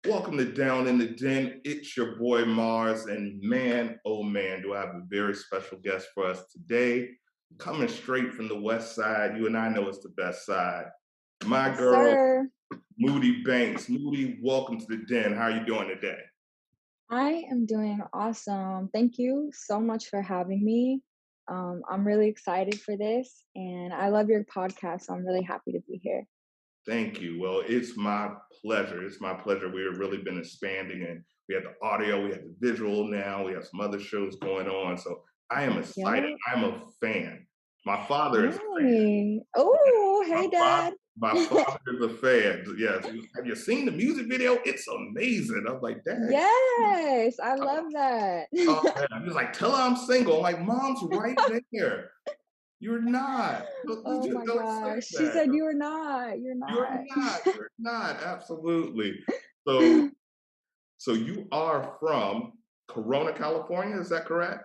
Welcome to Down in the Den. It's your boy Marz, and man, oh man, do I have a very special guest for us today. Coming straight from the West Side, you and I know it's the best side. My Yes, girl, sir. Moody Banks. Moody, welcome to the Den. How are you doing today? I am doing awesome. Thank you so much for having me. I'm really excited for this, and I love your podcast. So I'm really happy to be here. Thank you. Well, it's my pleasure. It's my pleasure. We've really been expanding, and we have the audio, we have the visual now, we have some other shows going on. So I am excited. Yep. I'm a fan. My father is a fan. Yay. Oh, My hey, father, Dad. my father is a fan. Yes. Have you seen the music video? It's amazing. I was like, Dad. Yes, I love that. Oh man. He was like, tell her I'm single. I'm like, Mom's right there. You're not. Oh Just my don't say gosh. She that. said you are not. You're You're not. not. You're not. Absolutely. So, so you are from Corona, California. Is that correct?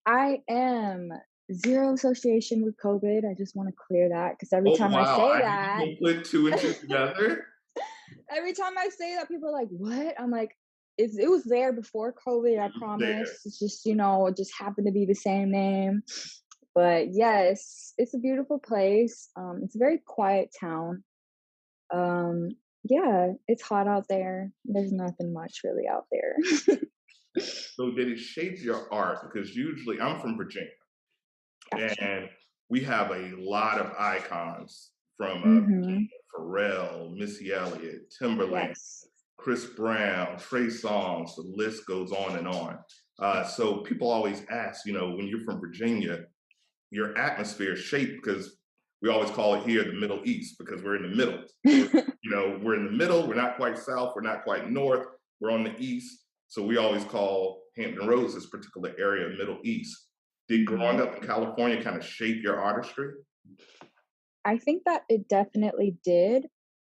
I am zero association with COVID. I just want to clear that because every Oh time I wow. say I didn't that, even put two and two together. every time I say that, people are like, "What?" I'm like, it was there before COVID, I There. promise. It's just, it just happened to be the same name. But yes, it's a beautiful place. It's a very quiet town. Um, yeah, it's hot out there. There's nothing much really out there. So did it shape your art? Because usually I'm from Virginia. Gotcha. And we have a lot of icons from Mm-hmm. Pharrell, Missy Elliott, Timberland, Yes. Chris Brown, Trey Songz. The list goes on and on. So people always ask, when you're from Virginia, your atmosphere is shaped because we always call it here the Middle East because we're in the middle. We're in the middle. We're not quite south. We're not quite north. We're on the east. So we always call Hampton Roads this particular area Middle East. Did growing Hmm. up in California kind of shape your artistry? I think that it definitely did.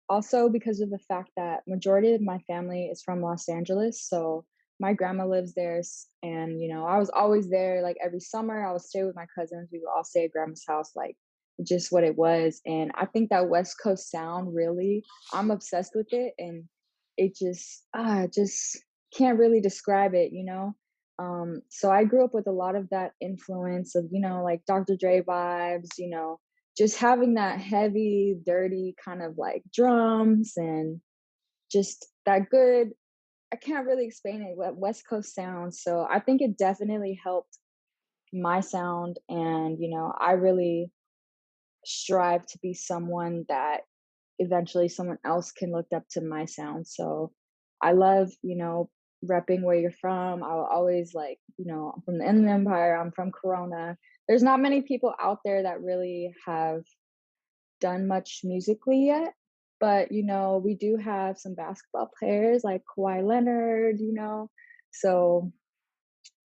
Also because of the fact that majority of my family is from Los Angeles, so my grandma lives there, and I was always there. Like every summer, I would stay with my cousins. We would all stay at grandma's house, like just what it was. And I think that West Coast sound really, I'm obsessed with it, and it just can't really describe it. So I grew up with a lot of that influence of like Dr. Dre vibes, just having that heavy, dirty kind of like drums and just that good, I can't really explain it, what West Coast sound. So I think it definitely helped my sound. And, I really strive to be someone that eventually someone else can look up to my sound. So I love, repping where you're from. I'll always like, I'm from the Inland Empire, I'm from Corona. There's not many people out there that really have done much musically yet. But, we do have some basketball players like Kawhi Leonard, so,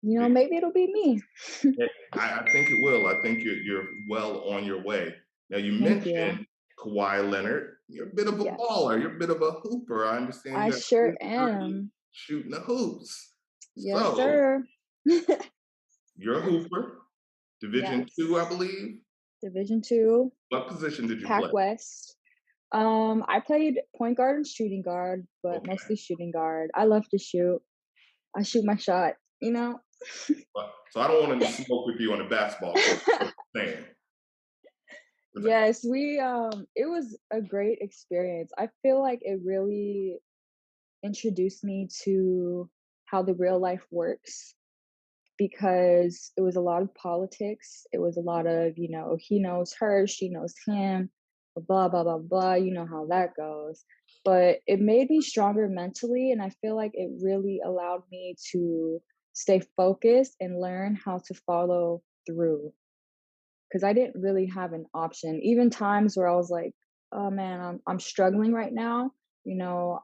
maybe it'll be me. Yeah, I think it will. I think you're well on your way. Now you Thank you. mentioned Kawhi Leonard. You're a bit of a Yes, baller. You're a bit of a hooper. I understand I you have sure kids early am. shooting the hoops. Yes, So sir. you're a hooper, Division two, I Yes. believe. Division two, What position did you Pac play? West. I played point guard and shooting guard, but Okay. mostly shooting guard. I love to shoot. I shoot my shot. So I don't want to smoke with you on the basketball court. What I'm saying. Yes, it was a great experience. I feel like it really introduced me to how the real life works because it was a lot of politics. It was a lot of, he knows her, she knows him, blah, blah, blah, blah. You know how that goes. But it made me stronger mentally. And I feel like it really allowed me to stay focused and learn how to follow through because I didn't really have an option. Even times where I was like, "Oh man, I'm struggling right now."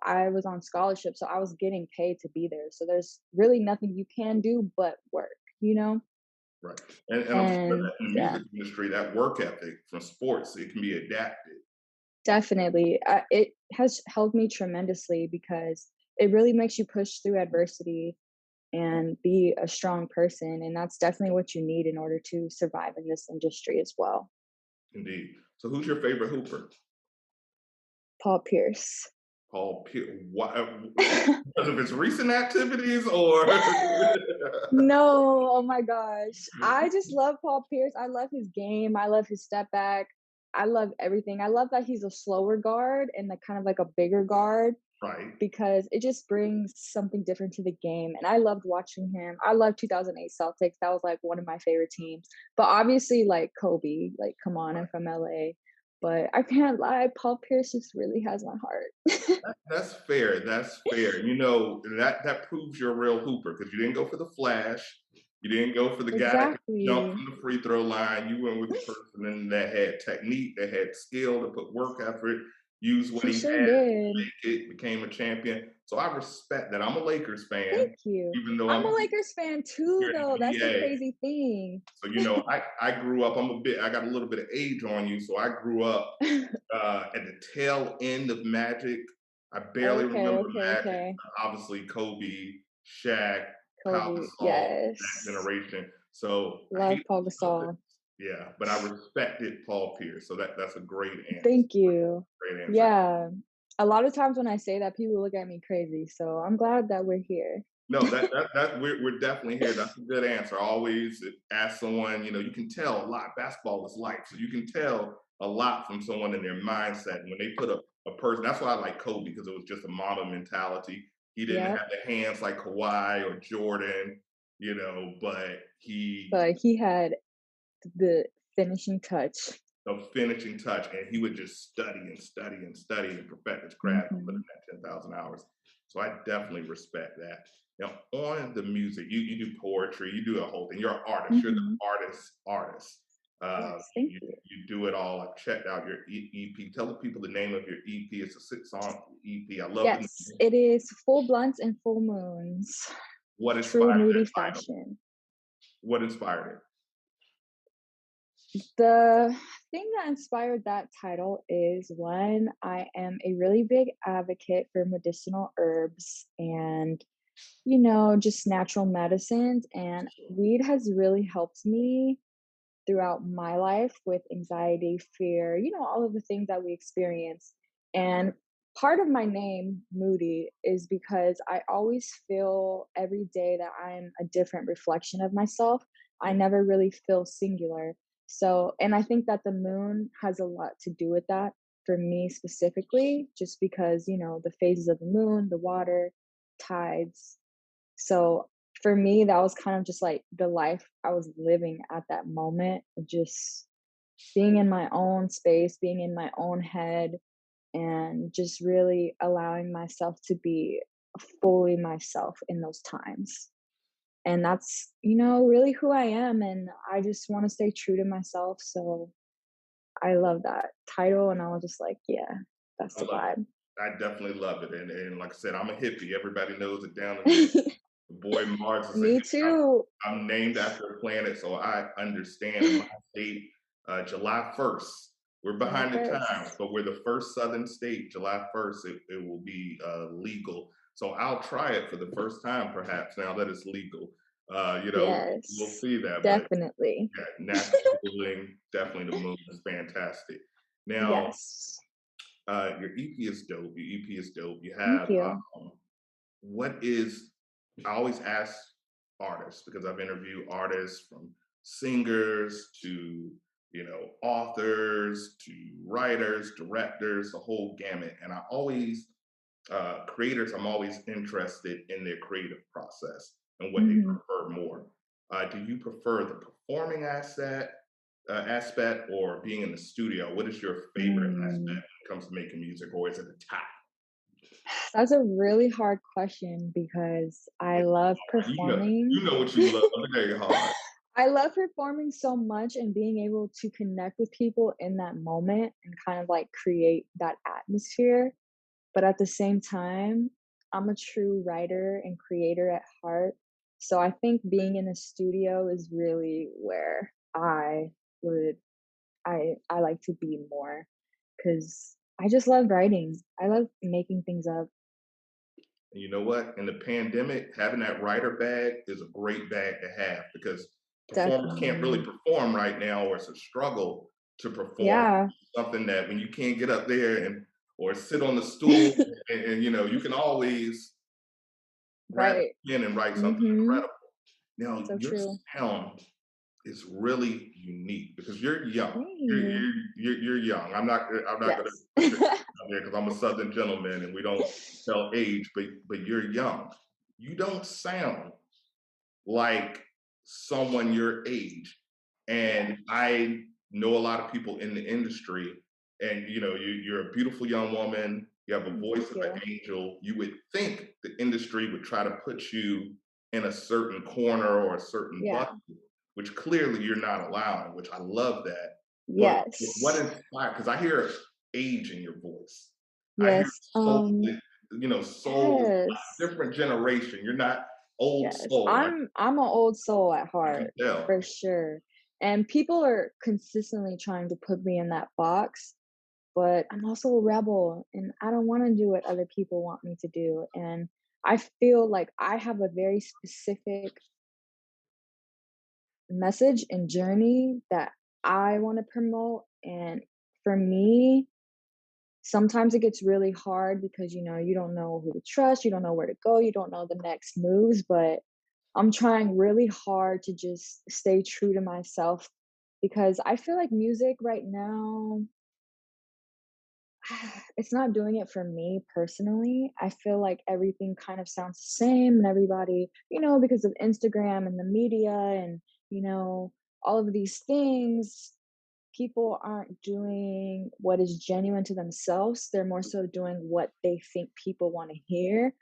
I was on scholarship, so I was getting paid to be there. So there's really nothing you can do but work. Right. And I'm sure And that in the yeah, music industry, that work ethic from sports, it can be adapted. definitely. It has helped me tremendously because it really makes you push through adversity. and be a strong person. And that's definitely what you need in order to survive in this industry as well. Indeed. So who's your favorite hooper? Paul Pierce. Paul Pierce. Why, because of his recent activities or No, oh my gosh. I just love Paul Pierce. I love his game. I love his step back. I love everything. I love that he's a slower guard and like kind of like a bigger guard right? because it just brings something different to the game. And I loved watching him. I love 2008 Celtics. That was like one of my favorite teams. But obviously, like Kobe, like come on, I'm from LA. But I can't lie, Paul Pierce just really has my heart. That's fair. That's fair. You know, that proves you're a real hooper because you didn't go for the flash. You didn't go for the guy that could jump Exactly. from the free throw line. You went with the person that had technique, that had skill, to put work effort, use what He he sure had did. to make it, became a champion. So I respect that. I'm a Lakers Thank fan, you. even though I'm I'm a Lakers fan too, here in though. the That's the NBA. crazy thing. So you know, I grew up. I got a little bit of age on you, so I grew up at the tail end of Magic. I barely Okay, remember okay, Magic. okay. Obviously, Kobe, Shaq, Pau Kobe, Gasol, that yes. generation. So I hate Love Paul the Celtics. Gasol. Yeah, but I respected Paul Pierce. So that's a great answer. Thank you. Great answer. Yeah. A lot of times when I say that, people look at me crazy. So I'm glad that we're here. No, that we're definitely here. That's a good answer. I always ask someone, you know, you can tell a lot. Basketball is life, so you can tell a lot from someone in their mindset. And when they put a person, that's why I like Kobe because it was just a model mentality. He didn't Yep. have the hands like Kawhi or Jordan, you know, but he But he had the finishing touch. the finishing touch, and he would just study and study and study and perfect his craft and put in Hmm. that 10,000 hours. So I definitely respect that. Now, on the music, you do poetry, you do a whole thing. You're an artist. You're Hmm. the artist. Yes, thank You you. you do it all. I've checked out your EP. Tell the people the name of your EP. It's a 6 song EP. I love the Yes, name. it is full blunts and full moons. What True inspired moody that title? fashion. What inspired it? The thing that inspired that title is one, I am a really big advocate for medicinal herbs and, just natural medicines. And weed has really helped me throughout my life with anxiety, fear, all of the things that we experience. And part of my name, Moody, is because I always feel every day that I'm a different reflection of myself. I never really feel singular. So, and I think that the moon has a lot to do with that for me specifically, just because, the phases of the moon, the water, tides, so for me, that was kind of just like the life I was living at that moment, of just being in my own space, being in my own head, and just really allowing myself to be fully myself in those times. And that's, really who I am. And I just want to stay true to myself. So I love that title. And I was just like, yeah, that's I the love it. vibe. I definitely love it. And like I said, I'm a hippie. Everybody knows it down to the boy Marz is a Me hippie. too. I'm named after a planet, so I understand. In my state, July 1st, we're July behind the times, 1st. but we're the first southern state. July 1st, it will be legal. So I'll try it for the first time, perhaps, now that it's legal. We'll Yes, see that. But definitely. yeah, natural healing, definitely the moon is fantastic. Now, Yes. your EP is dope. Your EP is dope. You Thank have you. what is I always ask artists because I've interviewed artists from singers to authors to writers, directors, the whole gamut. And I always creators. I'm always interested in their creative process and what they Mhm. prefer more. Do you prefer the performing aspect or being in the studio? What is your favorite aspect Mm. when it comes to making music, or is it a tie? That's a really hard question because I It's love hard. You performing. know what you love. It's very hard. I love performing so much and being able to connect with people in that moment and kind of like create that atmosphere. But at the same time, I'm a true writer and creator at heart. So I think being in a studio is really where would I like to be more, because I just love writing. I love making things up. And you know what? In the pandemic, having that writer bag is a great bag to have because performers can't really Definitely. perform right now, or it's a struggle to perform. Yeah, Something that when you can't get up there and or sit on the stool, and you know, you can always grab right. a pen and write something Mhm. incredible. Now, So your true. sound is really unique because you're young. You're Hey. you're you're young. I'm not gonna Yes. put your age out there because I'm a Southern gentleman and we don't tell age, but you're young. You don't sound like someone your age. Yeah, And I know a lot of people in the industry, and you know, you're a beautiful young woman. You have a voice thank of you. an angel. You would think the industry would try to put you in a certain corner or a certain bucket, Yeah. which clearly you're not allowing, which I love that. But what Yes. inspired, because I hear age in your voice. I hear Yes. soul, you know, soul is Yes. a different generation. You're not old Yes. soul. I'm an old soul at I can heart, tell. for sure. And people are consistently trying to put me in that box, but I'm also a rebel and I don't want to do what other people want me to do. And I feel like I have a very specific message and journey that I want to promote. And for me, sometimes it gets really hard because you don't know who to trust, you don't know where to go, you don't know the next moves, but I'm trying really hard to just stay true to myself because I feel like music right now, it's not doing it for me personally. I feel like everything kind of sounds the same and everybody, because of Instagram and the media and, you know, all of these things, people aren't doing what is genuine to themselves. They're more so doing what they think people want to hear.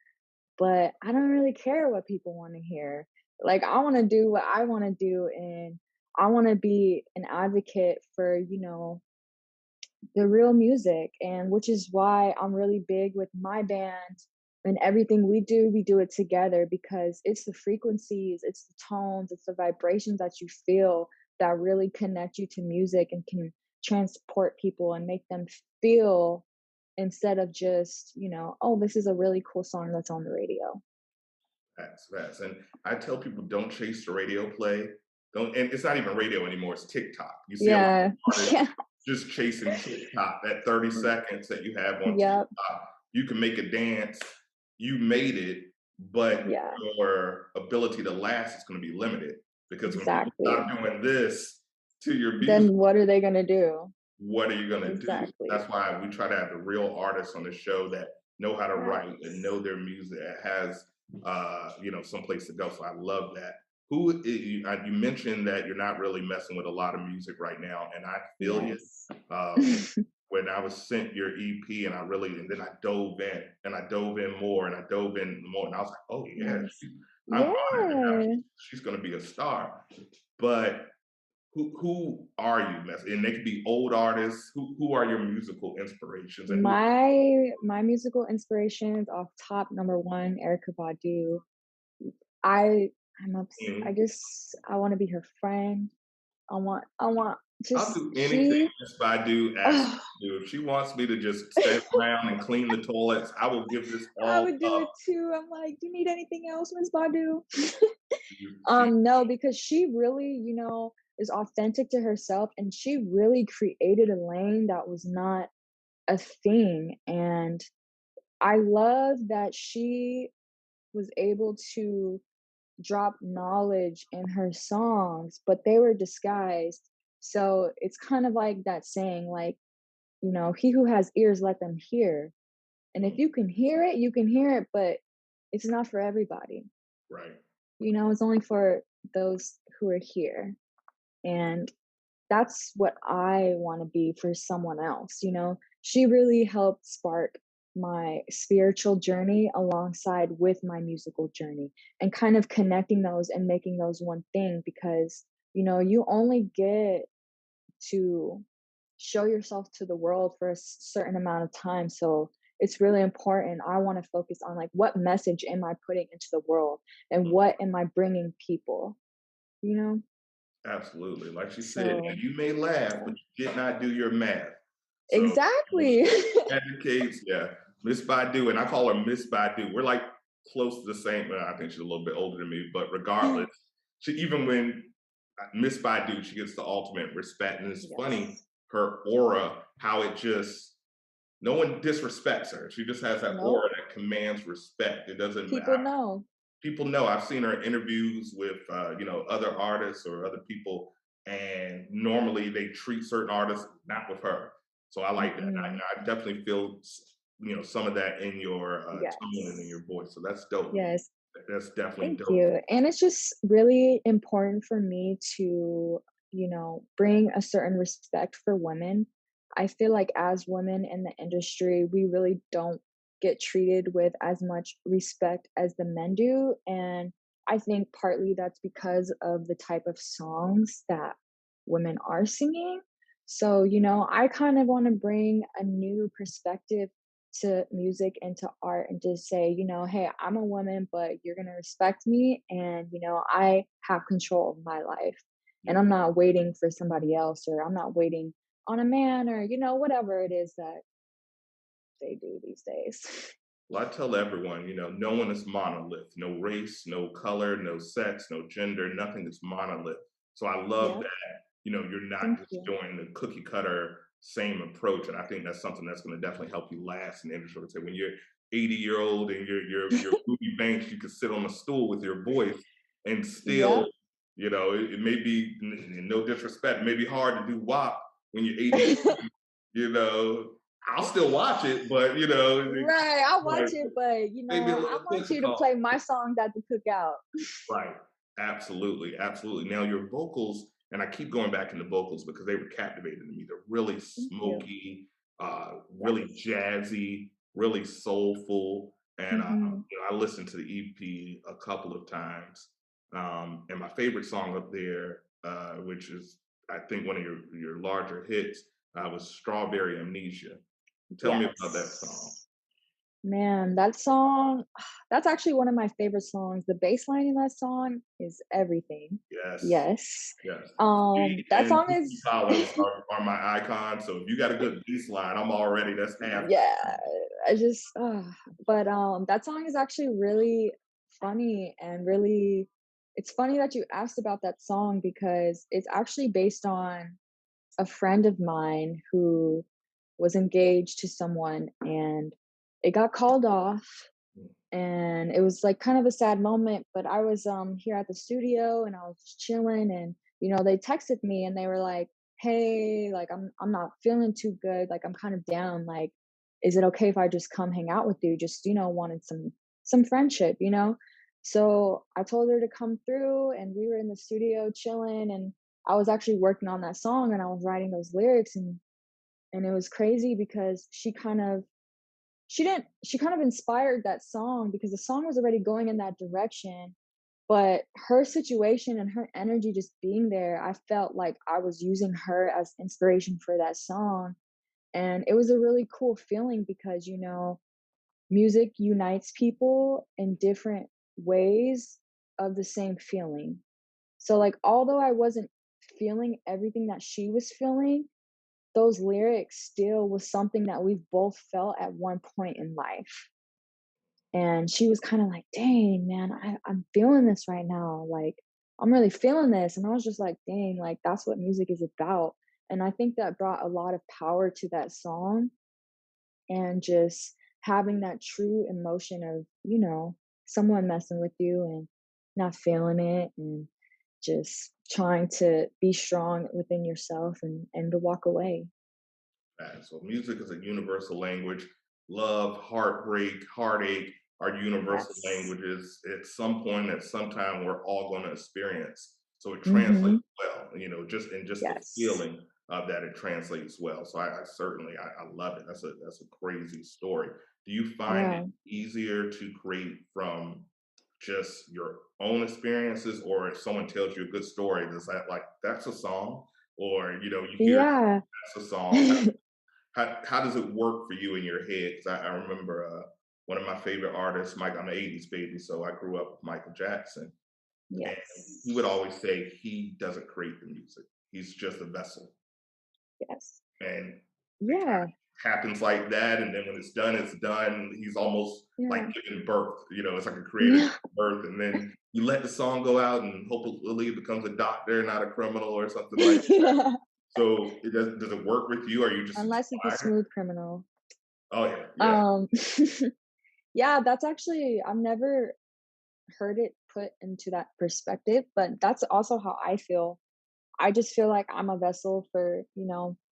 But I don't really care what people want to hear. Like, I want to do what I want to do. And I want to be an advocate for, the real music. And which is why I'm really big with my band and everything we do it together because it's the frequencies, it's the tones, it's the vibrations that you feel that really connect you to music and can transport people and make them feel instead of just, oh, this is a really cool song that's on the radio. Facts. And I tell people don't chase the radio play. Don't, and it's not even radio anymore, it's TikTok. You see a lot Yeah. of artists Yeah. just chasing TikTok, that 30 seconds that you have on Yep. TikTok. You can make a dance, you made it, but Yeah. your ability to last is going to be limited because when people stop Exactly. doing this to your music, Then what are they gonna do? what are you going to do? Exactly. That's why we try to have the real artists on the show that know how to write and Facts. know their music, that has you know, someplace to go. So I love that. Who you mentioned that you're not really messing with a lot of music right now, and I feel you. Yes. Um, when I was sent your EP, and I really, and then I dove in, and I dove in more, and I dove in more, and I was like, oh yeah, Nice. I'm honored to have. Yeah. She's going to be a star. But who are you? And they could be old artists. Who are your musical inspirations, and who? My musical inspirations off top, number one, Erica Badu. I I Mhm. just I wanna be her friend. I want I'll just do anything she Miss Badu asks oh, me to do. If she wants me to just stay around and clean the toilets, I will give this I all would do up. it too. I'm like, "Do you need anything else, Miss Badu?" She No, because she really, is authentic to herself and she really created a lane that was not a thing. And I love that she was able to drop knowledge in her songs, but they were disguised. So it's kind of like that saying, like, he who has ears, let them hear. And if mm, you can hear it, you can hear it, but it's not for everybody. right. It's only for those who are here. And that's what I want to be for someone else. She really helped spark my spiritual journey alongside with my musical journey and kind of connecting those and making those one thing because you only get to show yourself to the world for a certain amount of time. So it's really important. I want to focus on like what message am I putting into the world and Mm, what am I bringing people, you know? absolutely. Like she said, now So you may laugh, yeah. but you did not do your math. So Exactly. she educates, yeah. Miss Badu, and I call her Miss Badu. We're like close to the same. Well, I think she's a little bit older than me, but regardless, she even when Miss Baidu, she gets the ultimate respect, and it's funny Yes. her aura, how it just no one disrespects her. She just has that Nope. aura that commands respect. It doesn't People matter. know. People know. I've seen her in interviews with other artists or other people, and normally they treat certain artists not with her. So I like that. Mm-mm. I definitely feel some of that in your tone and in Yes. your voice. So that's dope. Yes. That's definitely Thank dope. you. And it's just really important for me to, bring a certain respect for women. I feel like as women in the industry, we really don't get treated with as much respect as the men do. And I think partly that's because of the type of songs that women are singing. So, I kind of want to bring a new perspective to music and to art and just say, hey, I'm a woman, but you're going to respect me. And, I have control of my life. And Yeah. I'm not waiting for somebody else, or I'm not waiting on a man, or, whatever it is that they do these days. Well, I tell everyone, no one is monolith. No race, no color, no sex, no gender. Nothing is monolith. So I love Yep. that. You're not Thank just you. doing the cookie cutter same approach, and I think that's something that's going to definitely help you last in the industry. So when you're 80-year-old and you're Moody Banks, you can sit on a stool with your voice and still, Yep. it may be no disrespect, it may be hard to do WAP when you're 80. I'll still watch it, but Right. I'll watch right, it, but maybe a I little want you to difficult. play my songs at the cookout. Right. Absolutely. Absolutely. Now your vocals, and I keep going back into vocals because they were captivating to me. They're really Thank you. smoky, really Yes. jazzy, really soulful. And Hmm. I listened to the EP a couple of times. And my favorite song up there, which is I think one of your larger hits, was Strawberry Amnesia. Tell me about that song. Yes. Man, that song, that's actually one of my favorite songs. The bass line in that song is everything. Yes. Yes. Yes. She That and song Bootsy is Collins are my icons, so if you got a good bass line, I'm already that's half the yeah, I just but that song is actually really funny and really it's funny that you asked about that song because it's actually based on a friend of mine who was engaged to someone and it got called off and it was like kind of a sad moment, but I was here at the studio and I was just chilling and they texted me and they were like, hey, like I'm not feeling too good, like I'm kind of down, like is it okay if I just come hang out with you, just wanted some friendship, so I told her to come through and we were in the studio chilling and I was actually working on that song and I was writing those lyrics and it was crazy because she kind of inspired that song because the song was already going in that direction, but her situation and her energy just being there, I felt like I was using her as inspiration for that song. And it was a really cool feeling because, music unites people in different ways of the same feeling. So, like, although I wasn't feeling everything that she was feeling, those lyrics still was something that we've both felt at one point in life. And she was kind of like, dang, man, I'm feeling this right now. Like, I'm really feeling this. And I was just like, dang, like, that's what music is about. And I think that brought a lot of power to that song and just having that true emotion of, someone messing with you and not feeling it and just trying to be strong within yourself and to walk away. So music is a universal language. Love, heartbreak, heartache are universal Yes. languages. At some point, at some time, we're all going to experience. So it translates Mhm. well, just the Yes. feeling of that it translates well. So I certainly I love it. That's a crazy story. Do you find it Yeah. easier to create from just your own experiences, or if someone tells you a good story, does that like that's a song, or you hear Yeah. that's a song? How does it work for you in your head? Because I remember one of my favorite artists, Mike. I'm an '80s baby, so I grew up with Michael Jackson, and he would Yes. always say he doesn't create the music; he's just a vessel. Yes. And it kind Yeah. happens like that, and then when it's done, it's done. He's almost like Yeah. giving birth. It's like a creative Yeah. birth, and then you let the song go out, and hopefully it becomes a doctor, not a criminal, or something like. Yeah. So does it work with you? Are you just Unless it's a inspired? smooth criminal. Oh yeah, yeah. Um, yeah, that's actually I've never heard it put into that perspective, but that's also how I feel. I just feel like I'm a vessel for,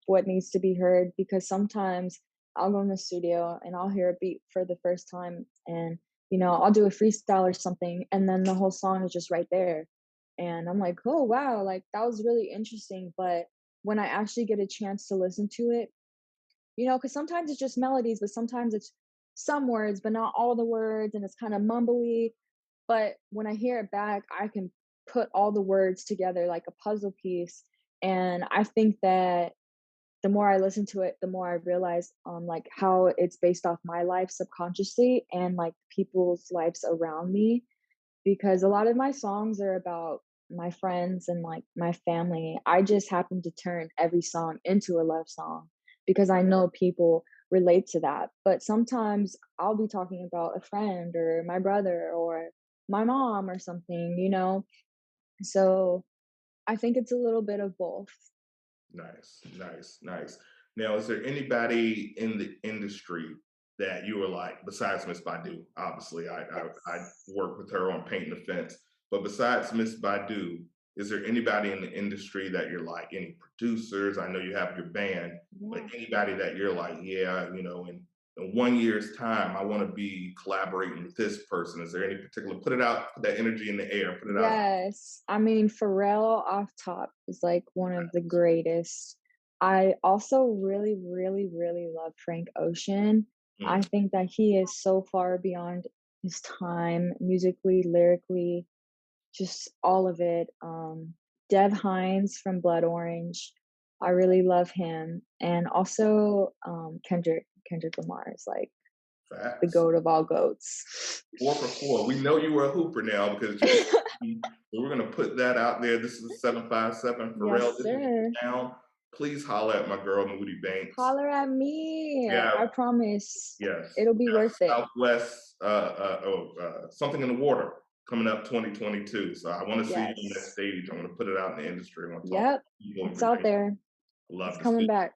what needs to be heard because sometimes I'll go in the studio and I'll hear a beat for the first time and, I'll do a freestyle or something and then the whole song is just right there. And I'm like, oh, wow, like that was really interesting. But when I actually get a chance to listen to it, because sometimes it's just melodies, but sometimes it's some words, but not all the words. And it's kind of mumbly. But when I hear it back, I can put all the words together like a puzzle piece, and I think that the more I listen to it, the more I realize, like, how it's based off my life subconsciously and, like, people's lives around me, because a lot of my songs are about my friends and, like, my family. I just happen to turn every song into a love song because I know people relate to that, but sometimes I'll be talking about a friend or my brother or my mom or something, So, I think it's a little bit of both. Nice, nice, nice. Now, is there anybody in the industry that you were like, besides Miss Badu? Obviously, I Yes. work with her on painting the fence, but besides Miss Badu, is there anybody in the industry that you're like, any producers? I know you have your band, but Yeah. anybody that you're like, yeah, in 1 year's time, I want to be collaborating with this person. Is there any particular? Put it out, put that energy in the air, put it out. Yes. I mean, Pharrell off top is like one of the greatest. I also really, really, really love Frank Ocean. I Mm, think that he is so far beyond his time, musically, lyrically, just all of it. Dev Hynes from Blood Orange. I really love him. And also Kendrick Lamar is like the facts. goat of all goats. 4 for 4. We know you were a hooper now because you. So we're gonna put that out there. This is 757 Pharrell. Yes, This is sir. your town. Please holler at my girl Moody Banks. Holler at me. Yeah, I promise yes. it'll be We got worth it. Southwest, something in the water coming up 2022. So I want to see you on that Yes. stage. I want to put it out in the industry. I want to talk to Yep. people in It's out Virginia. there. It's Love to see coming you. back.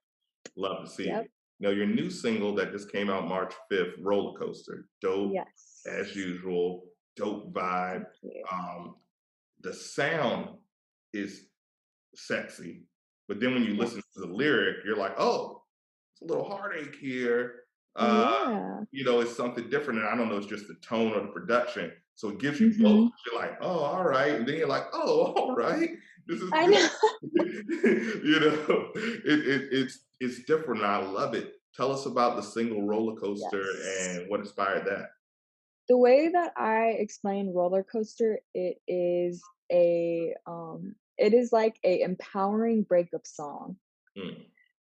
Love to see Yep. you. Now, your new single that just came out March 5th, Roller Coaster. Dope as Yes. usual. Dope vibe. Thank you. Um, the sound is sexy, but then when you listen to Yes. the lyric, you're like, oh, it's a little heartache here. Uh, Yeah. it's something different. And I don't know, it's just the tone or the production. So it gives you both. Mhm. You're like, oh, all right. And then you're like, oh, all right. This is I this, know. it's different. And I love it. Tell us about the single Roller Coaster Yes. and what inspired that. The way that I explain roller coaster, it is like a empowering breakup song. Mm,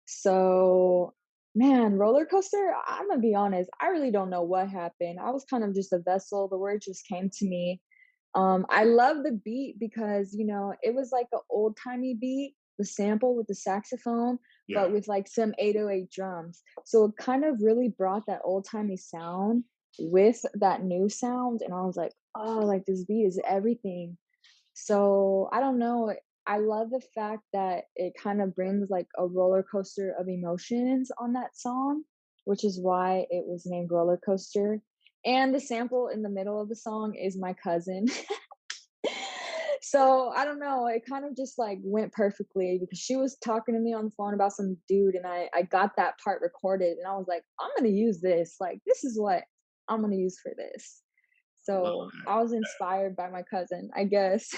So, man, roller coaster, I'm gonna be honest, I really don't know what happened. I was kind of just a vessel. The word just came to me. I love the beat because, it was like an old-timey beat, the sample with the saxophone, but yeah. with like some 808 drums. So it kind of really brought that old-timey sound with that new sound. And I was like, oh, like this beat is everything. So, I don't know, I love the fact that it kind of brings, like, a roller coaster of emotions on that song, which is why it was named Roller Coaster, and the sample in the middle of the song is my cousin. So, I don't know, it kind of just, like, went perfectly because she was talking to me on the phone about some dude, and I got that part recorded, and I was like, "I'm gonna use this, like, this is what I'm gonna use for this." I love So, I was inspired by my cousin, I guess.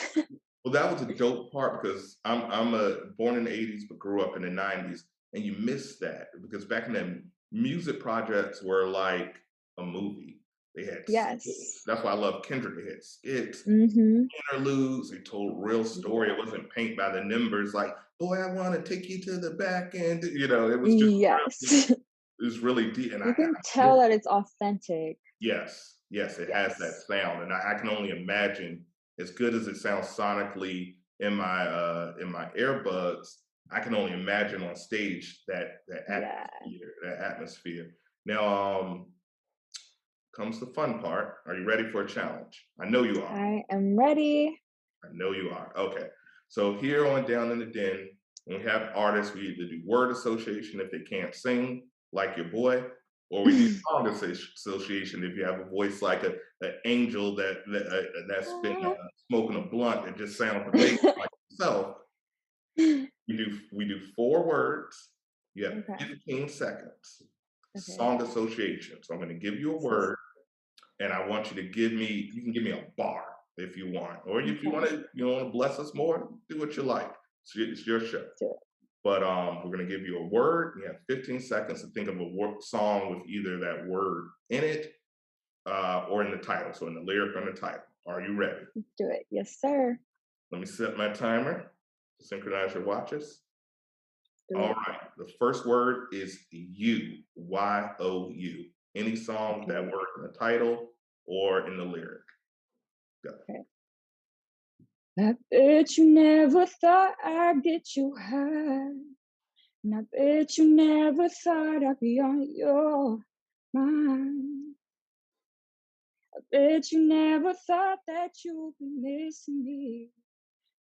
Well, that was a dope part because I'm a born in the '80s but grew up in the '90s, and you miss that because back then music projects were like a movie. They had skits. Yes. That's why I love Kendrick. They had skits, Mhm. interludes. They told real story. It Yeah. wasn't paint by the numbers. Like, boy, I want to take you to the back end. It was just really, Yes. it was really deep. And You I can miss. tell that it's authentic. Yes, yes, it has that Yes. sound, and I can only imagine as good as it sounds sonically in my earbuds. I can only imagine on stage that Yeah, atmosphere, that atmosphere. Now, comes the fun part. Are you ready for a challenge? I know you are. I am ready. I know you are. Okay. So here on Down in the Den, when we have artists, we either do word association if they can't sing, like your boy, or we do song association if you have a voice like an angel that's been smoking a blunt that just sounds amazing like yourself. We do 4 words. You have Okay, 15 seconds. okay. Song association. So I'm going to give you a This is word, and I want you to give me. You can give me a bar if you want, or if you okay. want to, you want to bless us more, do what you like. It's your show. Do it. But we're going to give you a word. You have 15 seconds to think of a song with either that word in it or in the title. So in the lyric or in the title. Are you ready? Do it. Yes, sir. Let me set my timer. Synchronize your watches. Do All it. right. The first word is you. Y-O-U. Any song with that Okay. word in the title or in the lyric. Go. Okay. I bet you never thought I'd get you high. And I bet you never thought I'd be on your mind. I bet you never thought that you'd be missing me.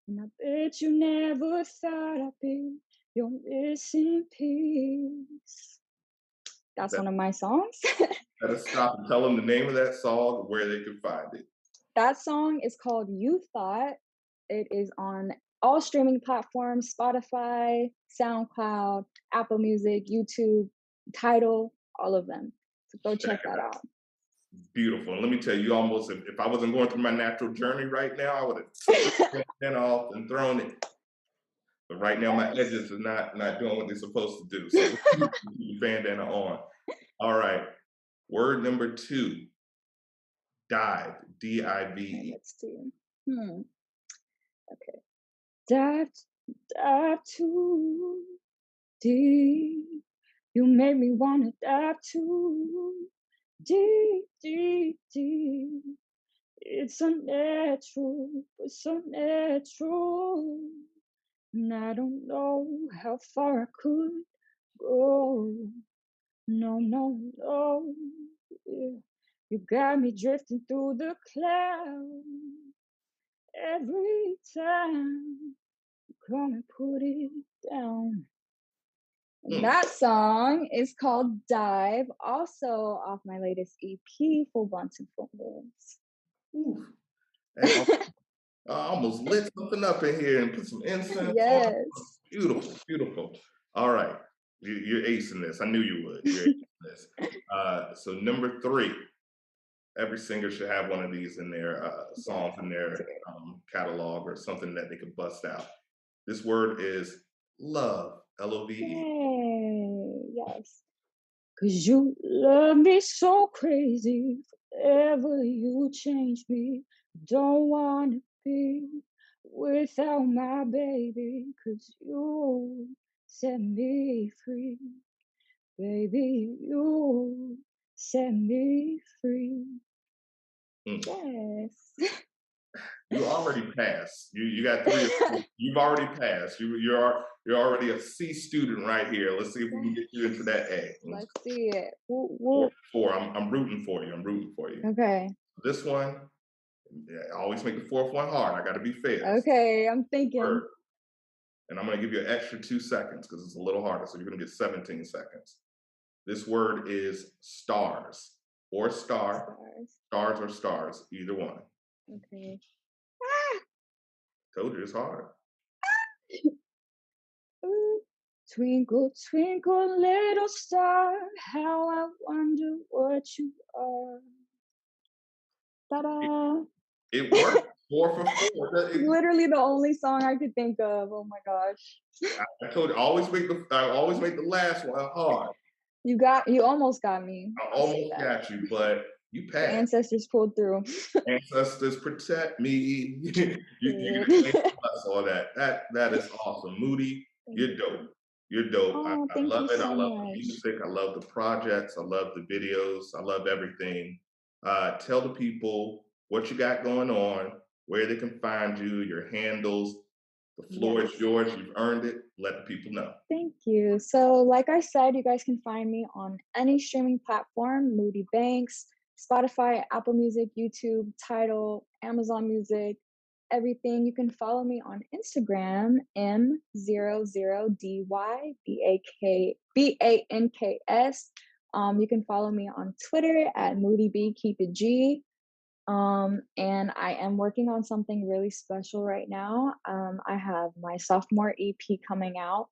And I bet you never thought I'd be your missing piece. That's That, one of my songs. gotta stop and tell them the name of that song, where they can find it. That song is called You Thought. It is on all streaming platforms: Spotify, SoundCloud, Apple Music, YouTube, Tidal, all of them. So go check that out. Beautiful. And let me tell you, almost if I wasn't going through my natural journey right now, I would have took the pen off and thrown it. But right now, my Yes. edges are not doing what they're supposed to do. So keep the bandana on. All right. Word number 2, dive. Okay, D-I-V-E. let's see. Hmm. Okay. Dive, dive too deep. You made me wanna dive too deep, deep, deep. It's unnatural, but so natural. And I don't know how far I could go. No, no, no. Yeah. You got me drifting through the clouds every time you come and put it down. And Hmm. that song is called Dive, also off my latest EP, Full Blunts and Full Moons. Ooh. That I almost lit something up in here and put some incense on it. Yes. Beautiful, beautiful. All right. You're acing this. I knew you would. You're acing this. So number 3, every singer should have one of these in their Yes. songs in their catalog or something that they could bust out. This word is love. Love. Yay. Yes. Cause you love me so crazy. Forever you change me. Don't wanna be without my baby. Cause you set me free. Baby, you set me free. Mm. Yes. You already passed. You got 3 or 4. You've already passed. You're already a C student right here. Let's see if we can get you into that A. Let's see it. Whoop, 4 whoop. 4. I'm rooting for you. I'm rooting for you. Okay. This one, yeah, I always make the 4th one hard. I got to be fair. Okay, I'm thinking. Word. And I'm going to give you an extra 2 seconds because it's a little harder. So you're going to get 17 seconds. This word is stars or star. Stars. Stars or stars, either one. Okay. Told you it's hard. Ooh. Twinkle, twinkle, little star, how I wonder what you are. It, Ta-da! it worked. 4 for 4. Literally the only song I could think of. Oh my gosh. I told you, I always make the last one hard. You almost got me. I I'll say almost that. got you, but you The passed. ancestors pulled through. Ancestors protect me. You can claim Good. all that. That is awesome. Moody, Thank you're dope. you. You're dope. Oh, I thank love you it. I so love the much. music. I love the projects. I love the videos. I love everything. Tell the people what you got going on, where they can find you, your handles. The floor is Yes. yours. You've earned it. Let the people know. Thank you. So, like I said, you guys can find me on any streaming platform, Moody Banks, Spotify, Apple Music, YouTube, Tidal, Amazon Music, everything. You can follow me on Instagram, M00DYBANKS. You can follow me on Twitter at Moody B Keep It G. And I am working on something really special right now. I have my sophomore EP coming out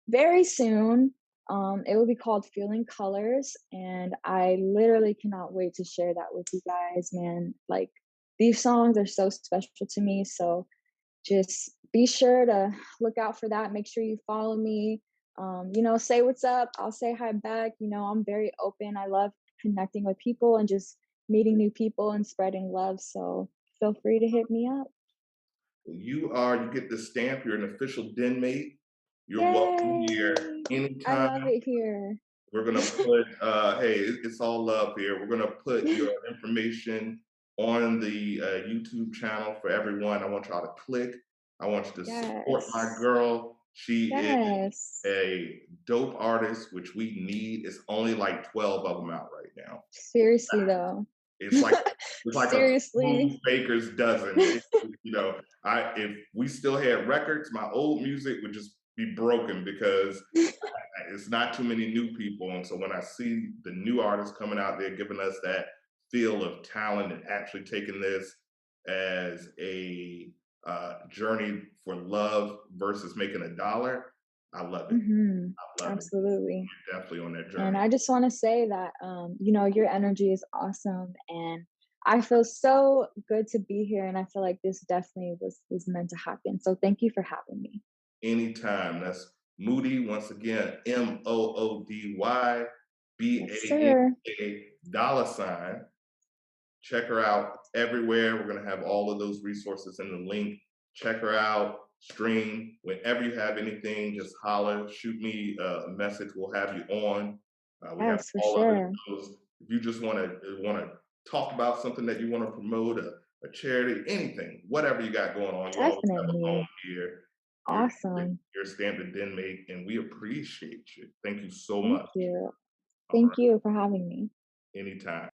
very soon. It will be called Feeling Colors, and I literally cannot wait to share that with you guys, man. Like, these songs are so special to me. So just be sure to look out for that. Make sure you follow me. Say what's up. I'll say hi back. I'm very open. I love connecting with people and just meeting new people and spreading love. So feel free to hit me up. You get the stamp. You're an official den mate. You're welcome here Yay! I anytime. love it here. We're gonna put, hey, it's all love here. We're gonna put your information on the YouTube channel for everyone. I want y'all to click. I want you to support my Yes. girl. She is Yes. a dope artist, which we need. It's only like 12 of them out right now. Seriously, though. It's like a Seriously. smooth baker's dozen. If we still had records, my old music would just be broken because it's not too many new people. And so when I see the new artists coming out there giving us that feel of talent and actually taking this as a journey for love versus making a dollar, I love it. I love it. Absolutely. You're definitely on that And journey. I just want to say that, your energy is awesome, and I feel so good to be here. And I feel like this definitely was meant to happen. So thank you for having me. Anytime. That's Moody, once again, Moody, Yes, sir. $. Check her out everywhere. We're going to have all of those resources in the link. Check her out, stream. Whenever you have anything, just holler, shoot me a message. We'll have you on. We have Yes, for all other sure. shows. If you just want to talk about something that you want to promote, a charity, anything, whatever you got going on, you always have a home Definitely. here. You're Awesome. you're a standard den mate, and we appreciate you. Thank you so Thank much. you. All Thank right, you for having me. anytime.